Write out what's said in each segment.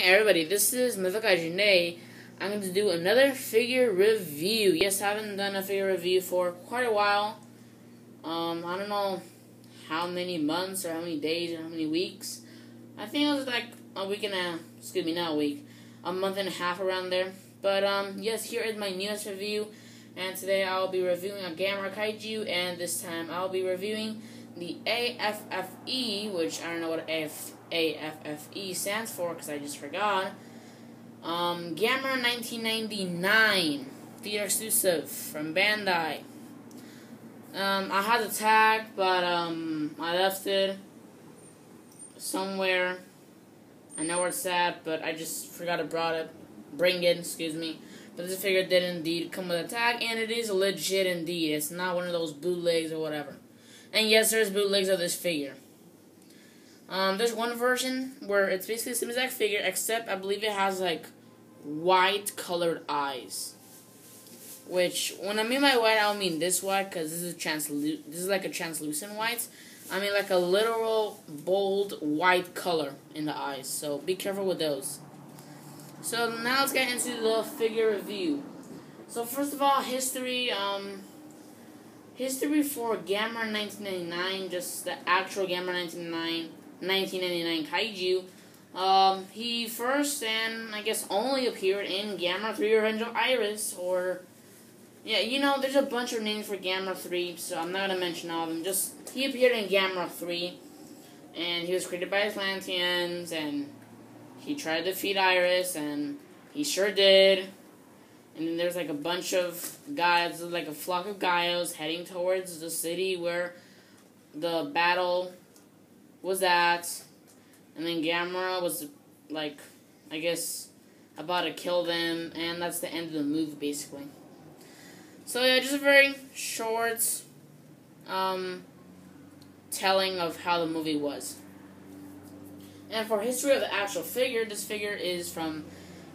everybody, this is Mythicajune. I'm going to do another figure review. Yes, I haven't done a figure review for quite a while. I don't know how many months or how many days or how many weeks. I think it was like a week and a, excuse me, not a week, a month and a half around there. But yes, here is my newest review. And today I'll be reviewing a Gamera Kaiju, and this time I'll be reviewing the AFFE, which I don't know what AFFE stands for because I just forgot. Gamera 1999, Theater Exclusive from Bandai. I had the tag, but I left it somewhere. I know where it's at, but I just forgot to bring it, excuse me. But this figure did indeed come with a tag, and it is legit indeed. It's not one of those bootlegs or whatever. And yes, there's bootlegs of this figure. There's one version where it's basically the same exact figure, except I believe it has like white colored eyes. Which, when I mean by white, I don't mean this white, because this is like a translucent white. I mean like a literal bold white color in the eyes. So be careful with those. So now let's get into the figure review. So first of all, history for Gamera 1999, just the actual Gamera 1999 Kaiju. He first and I guess only appeared in Gamera 3 Revenge of Iris, or yeah, you know, there's a bunch of names for Gamera 3, so I'm not gonna mention all of them. Just he appeared in Gamera 3, and he was created by Atlanteans, and he tried to defeat Iris, and he sure did. And then there's like a bunch of guys, like a flock of Gaios heading towards the city where the battle was at. And then Gamera was, like, I guess, about to kill them. And that's the end of the movie, basically. So yeah, just a very short telling of how the movie was. And for history of the actual figure, this figure is from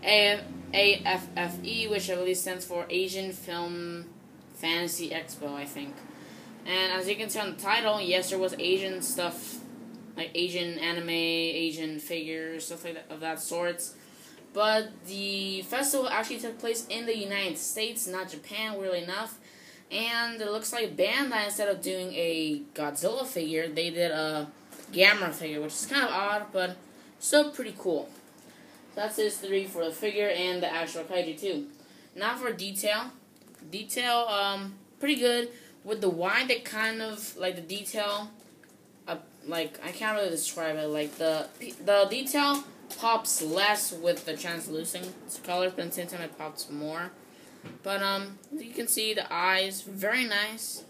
AFFE, which I believe stands for Asian Film Fantasy Expo, I think. And as you can see on the title, yes, there was Asian stuff, like Asian anime, Asian figures, stuff like that, of that sorts. But the festival actually took place in the United States, not Japan, weirdly enough. And it looks like Bandai, instead of doing a Godzilla figure, they did a Gamera figure, which is kind of odd, but still pretty cool. So that's history for the figure and the actual Kaiju too. Now for detail. Detail, pretty good. With the wide, that kind of, like the detail, like, I can't really describe it. Like, the detail pops less with the translucent colors, but at the same time it pops more. But, as you can see, the eyes, very nice.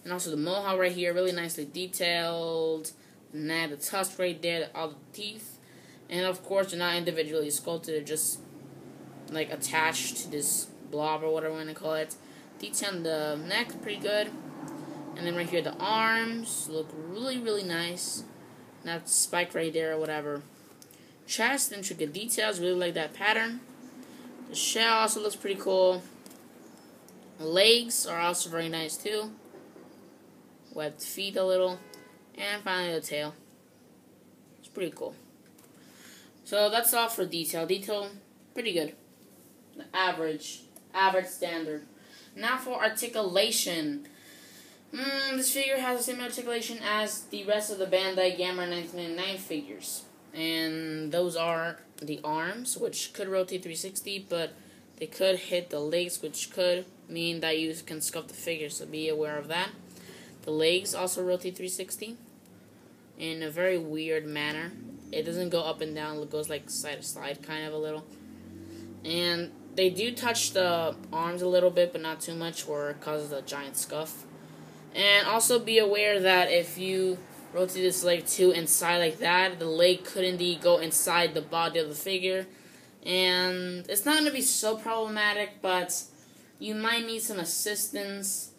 And also the mohawk right here, really nicely detailed. And then the tusk right there, all the teeth. And of course, they're not individually sculpted, they're just like attached to this blob or whatever you want to call it. Detail on the neck, pretty good. And then right here, the arms look really, really nice. And that spike right there or whatever. Chest, intricate details, really like that pattern. The shell also looks pretty cool. Legs are also very nice too. Webbed feet a little. And finally the tail. It's pretty cool. So that's all for detail. Detail, pretty good. Average standard. Now for articulation. This figure has the same articulation as the rest of the Bandai Gamera 1999 figures. And those are the arms, which could rotate 360, but they could hit the legs, which could mean that you can sculpt the figure, so be aware of that. The legs also rotate 360 in a very weird manner. It doesn't go up and down, it goes like side to side kind of a little. And they do touch the arms a little bit, but not too much, where it causes a giant scuff. And also be aware that if you rotate this leg too inside like that, the leg could indeed go inside the body of the figure. And it's not going to be so problematic, but you might need some assistance.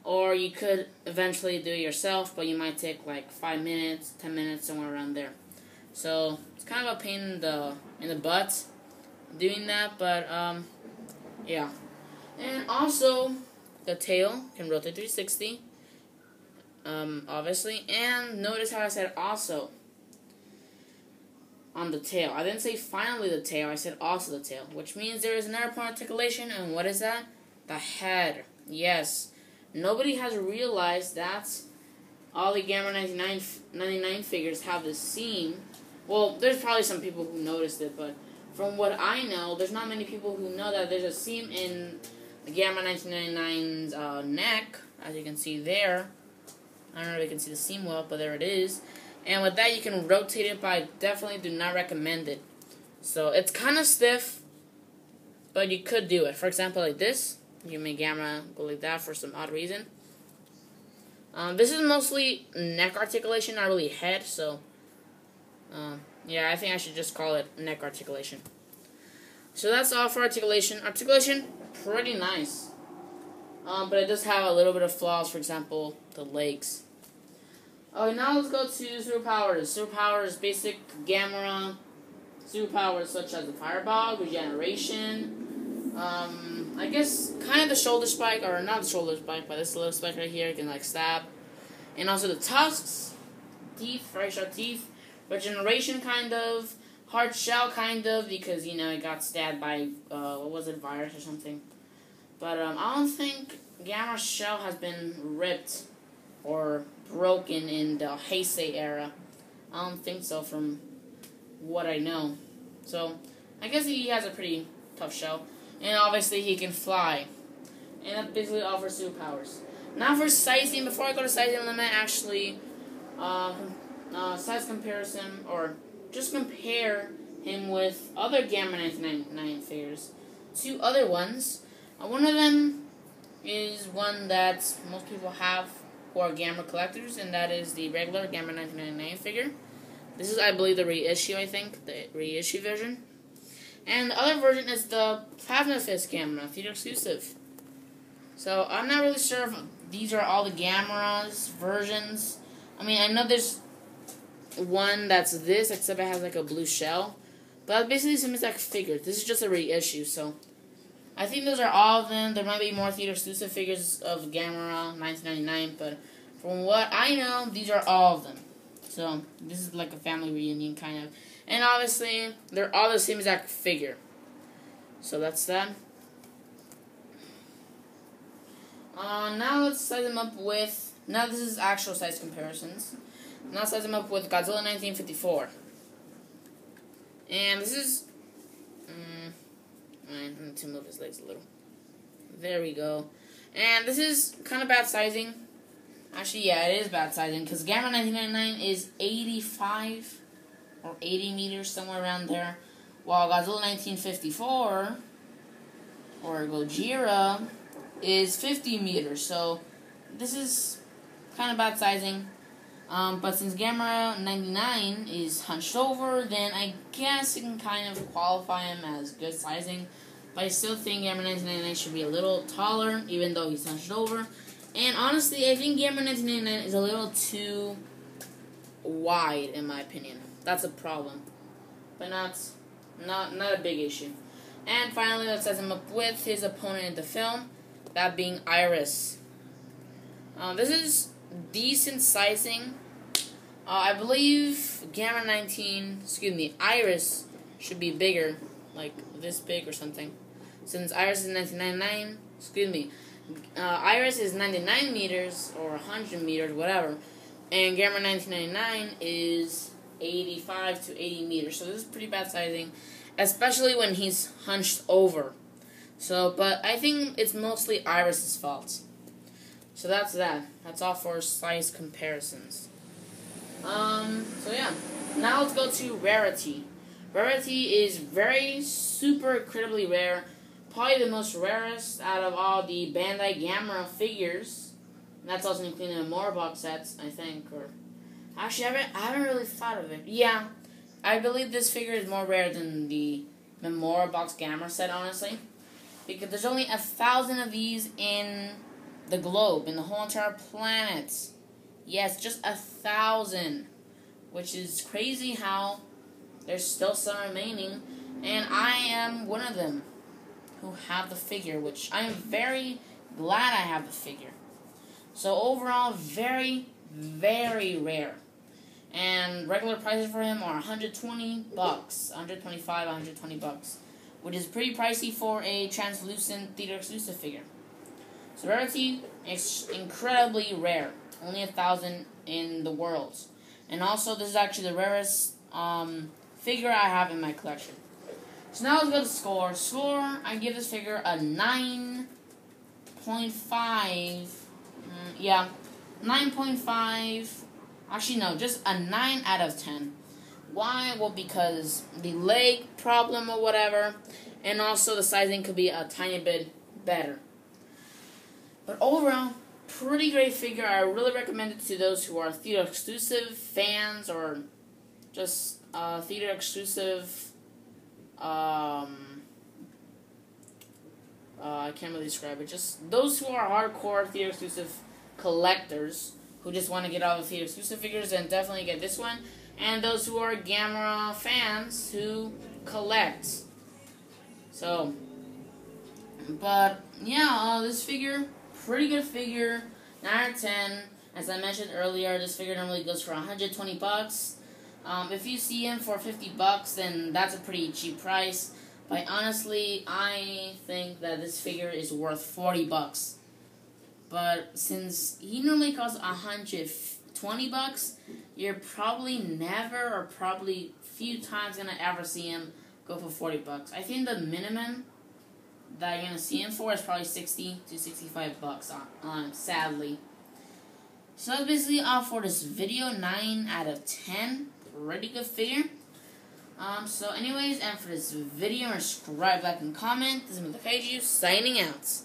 Or you could eventually do it yourself, but you might take like 5 minutes, 10 minutes, somewhere around there. So it's kind of a pain in the butt doing that, but yeah. And also the tail can rotate 360, obviously. And notice how I said also. on the tail. I didn't say finally the tail, I said also the tail, which means there is another point of articulation, and what is that? The head. Yes. Nobody has realized that all the Gamera 99 figures have this seam. Well, there's probably some people who noticed it, but from what I know, there's not many people who know that there's a seam in the Gamera 1999's neck, as you can see there. I don't know if you can see the seam well, but there it is. And with that, you can rotate it, but I definitely do not recommend it. So, it's kind of stiff, but you could do it. For example, like this. You may Gamera go like that for some odd reason. This is mostly neck articulation, not really head, so... yeah, I think I should just call it neck articulation. So that's all for articulation. Articulation, pretty nice. But it does have a little bit of flaws, for example, the legs. Okay, now let's go to superpowers. Superpowers, basic Gamera superpowers such as the Fireball, Regeneration, I guess kind of the shoulder spike, or not the shoulder spike, but this little spike right here, you can like stab. And also the tusks, teeth, very sharp teeth, Regeneration kind of, hard shell kind of, because, you know, it got stabbed by, what was it, virus or something. But, I don't think Gamera's shell has been ripped or broken in the Heisei era. I don't think so from what I know. So, I guess he has a pretty tough shell. And obviously he can fly. And that's basically all for superpowers. Now for sizing, before I go to sizing, let me actually, size comparison, or just compare him with other Gamera 1999 figures. Two other ones. One of them is one that most people have who are Gamera collectors, and that is the regular Gamera 1999 figure. This is, I believe, the reissue, I think, the reissue version. And the other version is the Plasma Fist Gamera, Theater Exclusive. So, I'm not really sure if these are all the Gamera's versions. I mean, I know there's one that's this, except it has like a blue shell. But that's basically the same exact figure. This is just a reissue, so I think those are all of them. There might be more Theater Exclusive figures of Gamera 1999, but from what I know, these are all of them. So, this is like a family reunion, kind of. And obviously, they're all the same exact figure. So, that's that. Now let's size them up with... Now this is actual size comparisons. Now size them up with Godzilla 1954. And this is... I need to move his legs a little. There we go. And this is kind of bad sizing. Actually, yeah, it is bad sizing, because Gamera 1999 is 85 or 80 meters, somewhere around there, while Godzilla 1954, or Gojira, is 50 meters. So, this is kind of bad sizing. But since Gamera 99 is hunched over, then I guess you can kind of qualify him as good sizing. But I still think Gamera 1999 should be a little taller, even though he's hunched over. And honestly, I think Gamera 1999 is a little too wide, in my opinion. That's a problem. But not a big issue. And finally, let's size him up with his opponent in the film, that being Iris. This is decent sizing. I believe Iris should be bigger, like this big or something. Since Iris is 1999, Iris is 99 meters or 100 meters, whatever, and Gamera 1999 is 85 to 80 meters. So this is pretty bad sizing, especially when he's hunched over. So, but I think it's mostly Iris's fault. So that's that. That's all for size comparisons. So yeah. Now let's go to rarity. Rarity is very super incredibly rare. Probably the most rarest out of all the Bandai Gamera figures. And that's also including the Memora box sets, I think. Or actually, I haven't really thought of it. Yeah, I believe this figure is more rare than the Memora box Gamera set, honestly. Because there's only 1,000 of these in the globe, in the whole entire planet. Yes, just 1,000. Which is crazy how there's still some remaining. And I am one of them who have the figure, which I am very glad I have the figure. So overall, very, very rare. And regular prices for him are $120, $125, $120, which is pretty pricey for a translucent Theater Exclusive figure. So rarity is incredibly rare, only 1,000 in the world. And also, this is actually the rarest figure I have in my collection. So now let's go to score. Score, I give this figure a 9.5. Yeah, 9.5. Actually, no, just a 9 out of 10. Why? Well, because the leg problem or whatever, and also the sizing could be a tiny bit better. But overall, pretty great figure. I really recommend it to those who are Theater Exclusive fans or just Theater Exclusive. I can't really describe it. Just those who are hardcore Theater Exclusive collectors who just want to get all the Theater Exclusive figures, then definitely get this one. And those who are Gamera fans who collect. So, but yeah, this figure, pretty good figure, 9 out of 10. As I mentioned earlier, this figure normally goes for $120. If you see him for $50, then that's a pretty cheap price. But honestly, I think that this figure is worth $40. But since he normally costs $120, you're probably never or probably few times gonna ever see him go for $40. I think the minimum that you're gonna see him for is probably $60 to $65. Sadly. So that's basically all for this video. 9 out of 10. Pretty good figure. So anyways, and for this video, subscribe, like, and comment. This is Mr. Kaiju signing out.